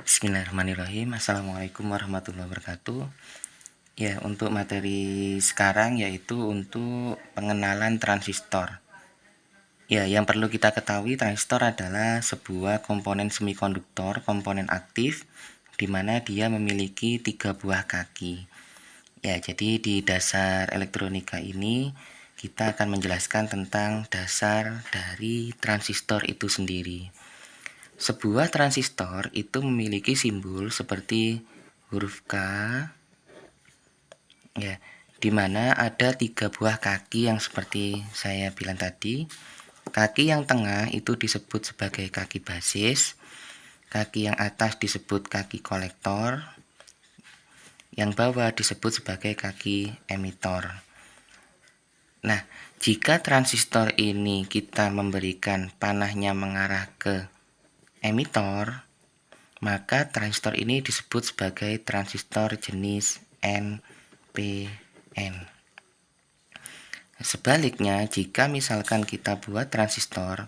Bismillahirrahmanirrahim. Assalamualaikum warahmatullahi wabarakatuh. Ya, untuk materi sekarang yaitu untuk pengenalan transistor. Ya, yang perlu kita ketahui, transistor adalah sebuah komponen semikonduktor, komponen aktif, di mana dia memiliki 3 buah kaki. Ya, jadi di dasar elektronika ini kita akan menjelaskan tentang dasar dari transistor itu sendiri. Sebuah transistor itu memiliki simbol seperti huruf K, ya, di mana ada 3 buah kaki yang seperti saya bilang tadi. Kaki yang tengah itu disebut sebagai kaki basis, kaki yang atas disebut kaki kolektor, yang bawah disebut sebagai kaki emitor. Nah, jika transistor ini kita memberikan panahnya mengarah ke emitor, maka transistor ini disebut sebagai transistor jenis NPN. Sebaliknya, jika misalkan kita buat transistor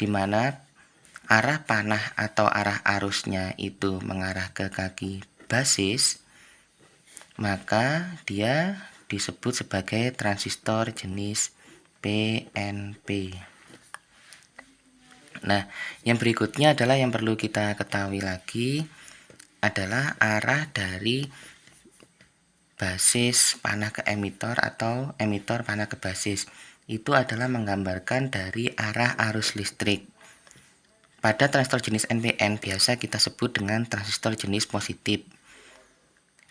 di mana arah panah atau arah arusnya itu mengarah ke kaki basis, maka dia disebut sebagai transistor jenis PNP. Nah, yang berikutnya adalah yang perlu kita ketahui lagi adalah arah dari basis panah ke emitor atau emitor panah ke basis. Itu adalah menggambarkan dari arah arus listrik. Pada transistor jenis NPN biasa kita sebut dengan transistor jenis positif,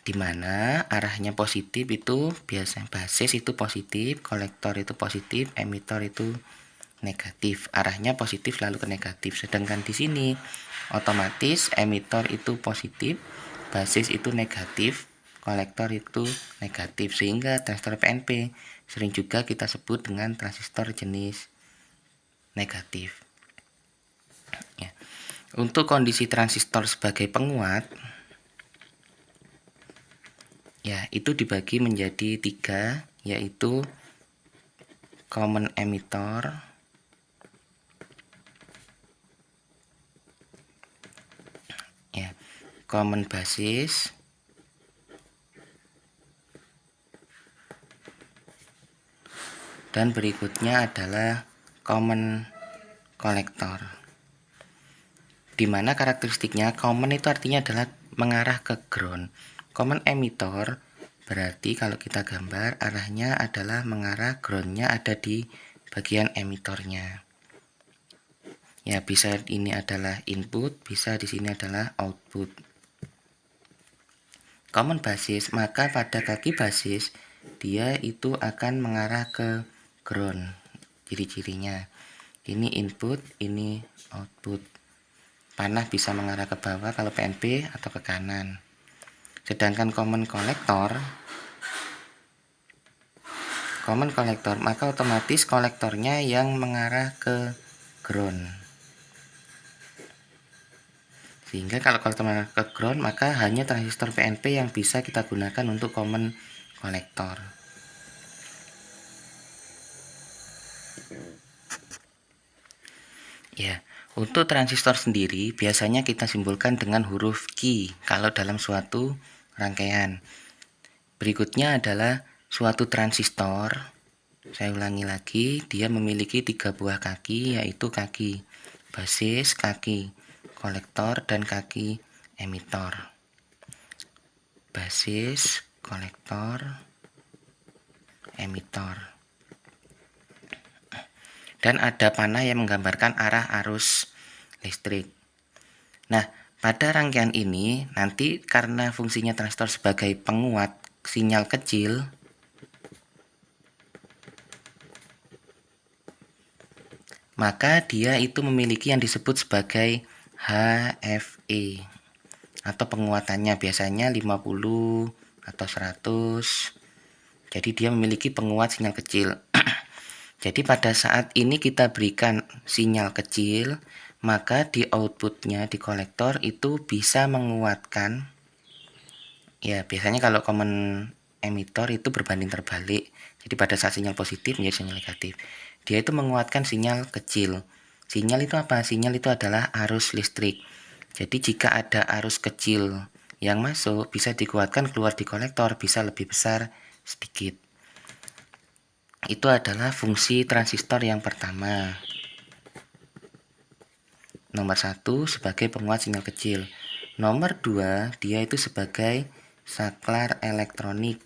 di mana arahnya positif itu biasanya basis itu positif, kolektor itu positif, emitor itu negatif. Arahnya positif lalu ke negatif. Sedangkan di sini otomatis emitor itu positif, basis itu negatif, kolektor itu negatif, sehingga transistor PNP sering juga kita sebut dengan transistor jenis negatif. Ya. Untuk kondisi transistor sebagai penguat, ya, itu dibagi menjadi 3, yaitu common emitter, ya, common basis, dan berikutnya adalah common kolektor. Dimana karakteristiknya common itu artinya adalah mengarah ke ground. Common emitter berarti kalau kita gambar arahnya adalah mengarah, groundnya ada di bagian emitornya. Ya, bisa ini adalah input, bisa di sini adalah output. Common basis, maka pada kaki basis dia itu akan mengarah ke ground. Ciri-cirinya ini input, ini output. Panah bisa mengarah ke bawah kalau PNP atau ke kanan. Sedangkan common kolektor maka otomatis kolektornya yang mengarah ke ground. Sehingga kalau kolektor mengarah ke ground, maka hanya transistor PNP yang bisa kita gunakan untuk common kolektor. Ya, untuk transistor sendiri biasanya kita simbolkan dengan huruf Q kalau dalam suatu rangkaian. Berikutnya adalah suatu transistor. Saya ulangi lagi, dia memiliki 3 buah kaki, yaitu kaki basis, kaki kolektor, dan kaki emitor. Basis, kolektor, emitor. Dan ada panah yang menggambarkan arah arus listrik. Nah, pada rangkaian ini nanti karena fungsinya transistor sebagai penguat sinyal kecil, maka dia itu memiliki yang disebut sebagai HFE atau penguatannya biasanya 50 atau 100. Jadi dia memiliki penguat sinyal kecil. Jadi pada saat ini kita berikan sinyal kecil, maka di outputnya di kolektor itu bisa menguatkan. Ya, biasanya kalau common emitter itu berbanding terbalik. Jadi pada saat sinyal positif menjadi sinyal negatif. Dia itu menguatkan sinyal kecil. Sinyal itu apa? Sinyal itu adalah arus listrik. Jadi jika ada arus kecil yang masuk, bisa dikuatkan keluar di kolektor, bisa lebih besar sedikit. Itu adalah fungsi transistor yang pertama. Nomor 1 sebagai penguat sinyal kecil. Nomor 2, dia itu sebagai saklar elektronik.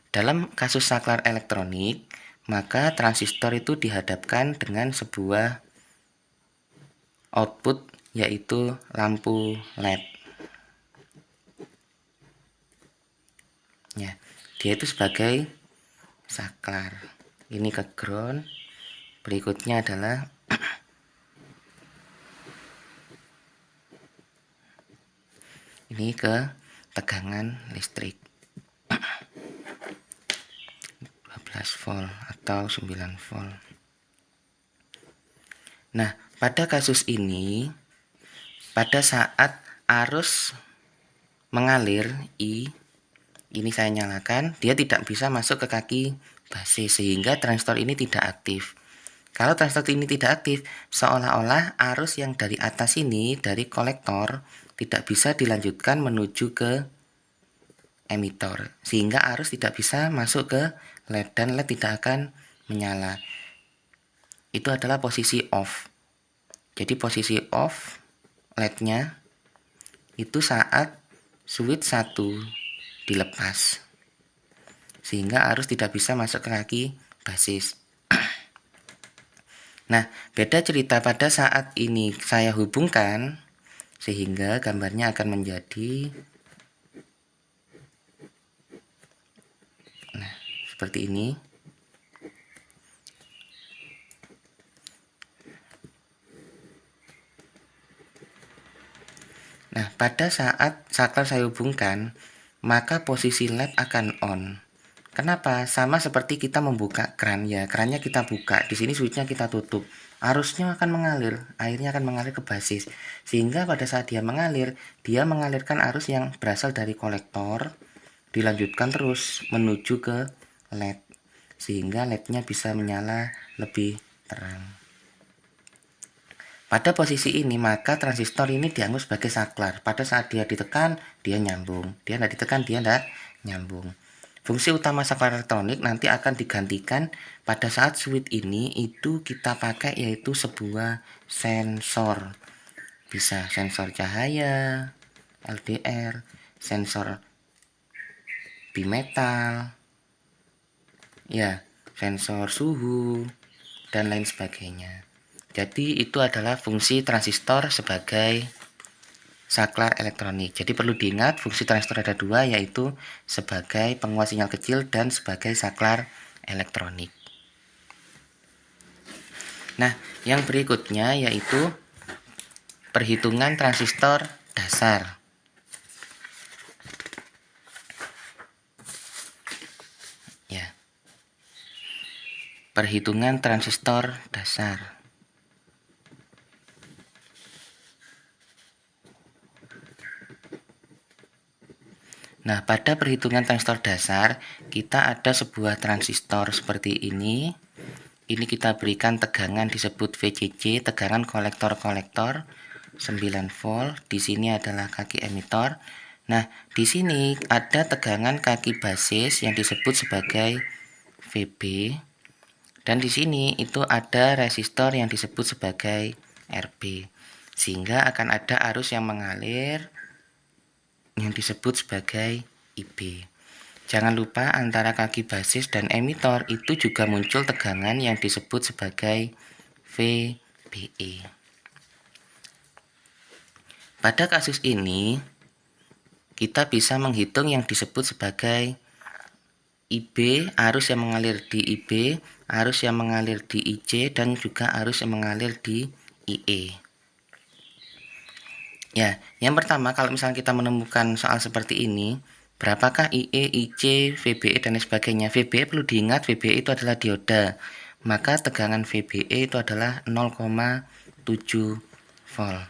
Dalam kasus saklar elektronik, maka transistor itu dihadapkan dengan sebuah output, yaitu lampu LED. Ya, dia itu sebagai saklar. Ini ke ground. Berikutnya adalah ini ke tegangan listrik 12 volt atau 9 volt. Nah, pada kasus ini, pada saat arus mengalir I, ini saya nyalakan, dia tidak bisa masuk ke kaki basis sehingga transistor ini tidak aktif. Kalau transistor ini tidak aktif, seolah-olah arus yang dari atas ini, dari kolektor, tidak bisa dilanjutkan menuju ke emitor, sehingga arus tidak bisa masuk ke LED dan LED tidak akan menyala. Itu adalah posisi off. Jadi posisi off LED-nya itu saat switch 1 dilepas, sehingga arus tidak bisa masuk ke kaki basis. Nah, beda cerita pada saat ini saya hubungkan, sehingga gambarnya akan menjadi seperti ini. Nah, pada saat saklar saya hubungkan, maka posisi LED akan on. Kenapa? Sama seperti kita membuka keran, ya, kerannya kita buka, di sini switchnya kita tutup, arusnya akan mengalir, airnya akan mengalir ke basis, sehingga pada saat dia mengalirkan arus yang berasal dari kolektor, dilanjutkan terus menuju ke LED, sehingga LED-nya bisa menyala lebih terang. Pada posisi ini, maka transistor ini dianggap sebagai saklar. Pada saat dia ditekan, dia nyambung. Dia tidak ditekan, dia tidak nyambung. Fungsi utama saklar elektronik nanti akan digantikan pada saat switch ini itu kita pakai, yaitu sebuah sensor. Bisa sensor cahaya, LDR, sensor bimetal, ya, sensor suhu, dan lain sebagainya. Jadi itu adalah fungsi transistor sebagai saklar elektronik. Jadi perlu diingat fungsi transistor ada dua, yaitu sebagai penguat sinyal kecil dan sebagai saklar elektronik. Nah, yang berikutnya yaitu perhitungan transistor dasar. Ya. Perhitungan transistor dasar. Nah, pada perhitungan transistor dasar, kita ada sebuah transistor seperti ini. Ini kita berikan tegangan disebut VCC, tegangan kolektor-kolektor 9 volt. Di sini adalah kaki emitor. Nah, di sini ada tegangan kaki basis yang disebut sebagai VB. Dan di sini itu ada resistor yang disebut sebagai RB. Sehingga akan ada arus yang mengalir yang disebut sebagai IB. Jangan lupa antara kaki basis dan emitor itu juga muncul tegangan yang disebut sebagai VBE. Pada kasus ini kita bisa menghitung yang disebut sebagai IB, arus yang mengalir di IB, arus yang mengalir di IC, dan juga arus yang mengalir di IE. Ya, yang pertama kalau misalnya kita menemukan soal seperti ini, berapakah IE, IC, VBE, dan lain sebagainya. VBE perlu diingat, VBE itu adalah dioda. Maka tegangan VBE itu adalah 0,7 volt.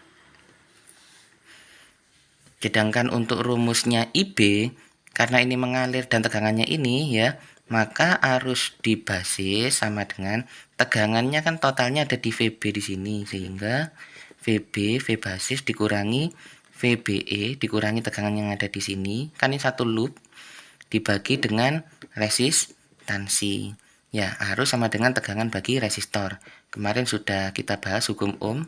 Sedangkan untuk rumusnya IB, karena ini mengalir dan tegangannya ini, ya, maka arus di basis sama dengan tegangannya kan totalnya ada di VB di sini, sehingga VB, V basis dikurangi VBE dikurangi tegangan yang ada di sini, kan ini satu loop, dibagi dengan resistansi. Ya, arus sama dengan tegangan bagi resistor. Kemarin sudah kita bahas hukum Ohm.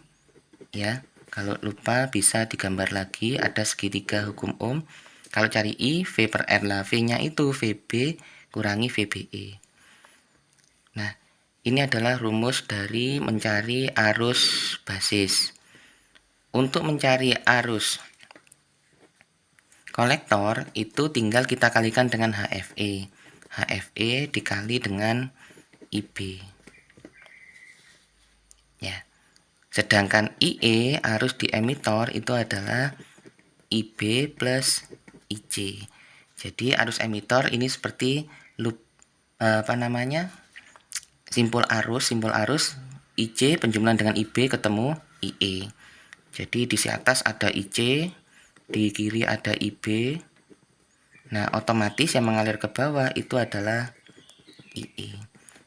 Ya, kalau lupa bisa digambar lagi, ada segitiga hukum Ohm. Kalau cari I, V per R lah, V-nya itu VB kurangi VBE. Nah, ini adalah rumus dari mencari arus basis. Untuk mencari arus kolektor itu tinggal kita kalikan dengan HFE. HFE dikali dengan IB. Ya. Sedangkan IE arus di emitor itu adalah IB plus IC. Jadi arus emitor ini seperti loop simpul arus IC penjumlahan dengan IB ketemu IE. Jadi di atas ada IC, di kiri ada IB. Nah, otomatis yang mengalir ke bawah itu adalah IE.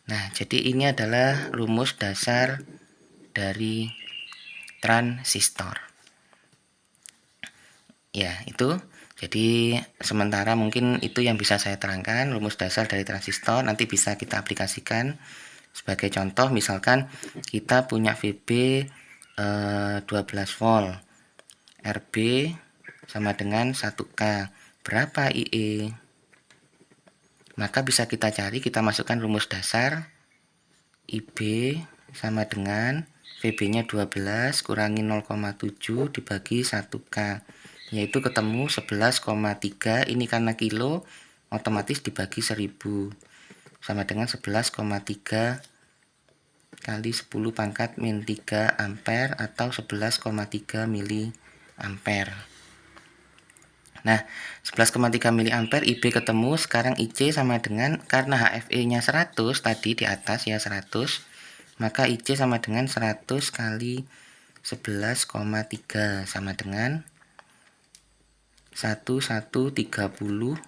Nah, jadi ini adalah rumus dasar dari transistor. Ya, itu. Jadi sementara mungkin itu yang bisa saya terangkan, rumus dasar dari transistor. Nanti bisa kita aplikasikan. Sebagai contoh, misalkan kita punya VB 12 volt, RB sama dengan 1K. Berapa IE? Maka bisa kita cari, kita masukkan rumus dasar. IB sama dengan VB-nya 12 kurangi 0,7 dibagi 1K. Yaitu ketemu 11,3. Ini karena kilo, otomatis dibagi 1000. Sama dengan 11,3 kali 10 pangkat min 3 ampere atau 11,3 mili ampere. Nah, 11,3 mili ampere IB ketemu, sekarang IC sama dengan, karena HFE-nya 100 tadi di atas ya 100, maka IC sama dengan 100 kali 11,3 sama dengan 1130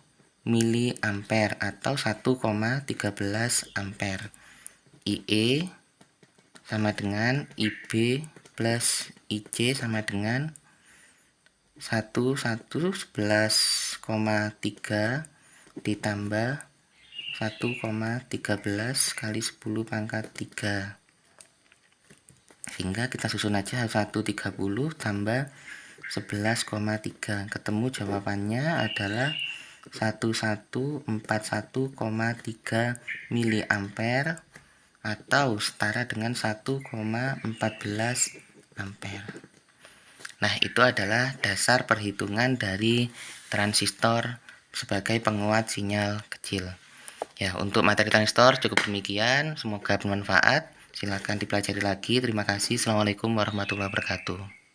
mili ampere atau 1,13 ampere. IE sama dengan IB plus IC sama dengan 11,3 ditambah 1,13 kali 10 pangkat 3. Sehingga kita susun aja 130 tambah 11,3. Ketemu jawabannya adalah 1141,3 mili ampere atau setara dengan 1,14 ampere. Nah, itu adalah dasar perhitungan dari transistor sebagai penguat sinyal kecil. Ya, untuk materi transistor cukup demikian. Semoga bermanfaat. Silakan dipelajari lagi. Terima kasih. Assalamualaikum warahmatullahi wabarakatuh.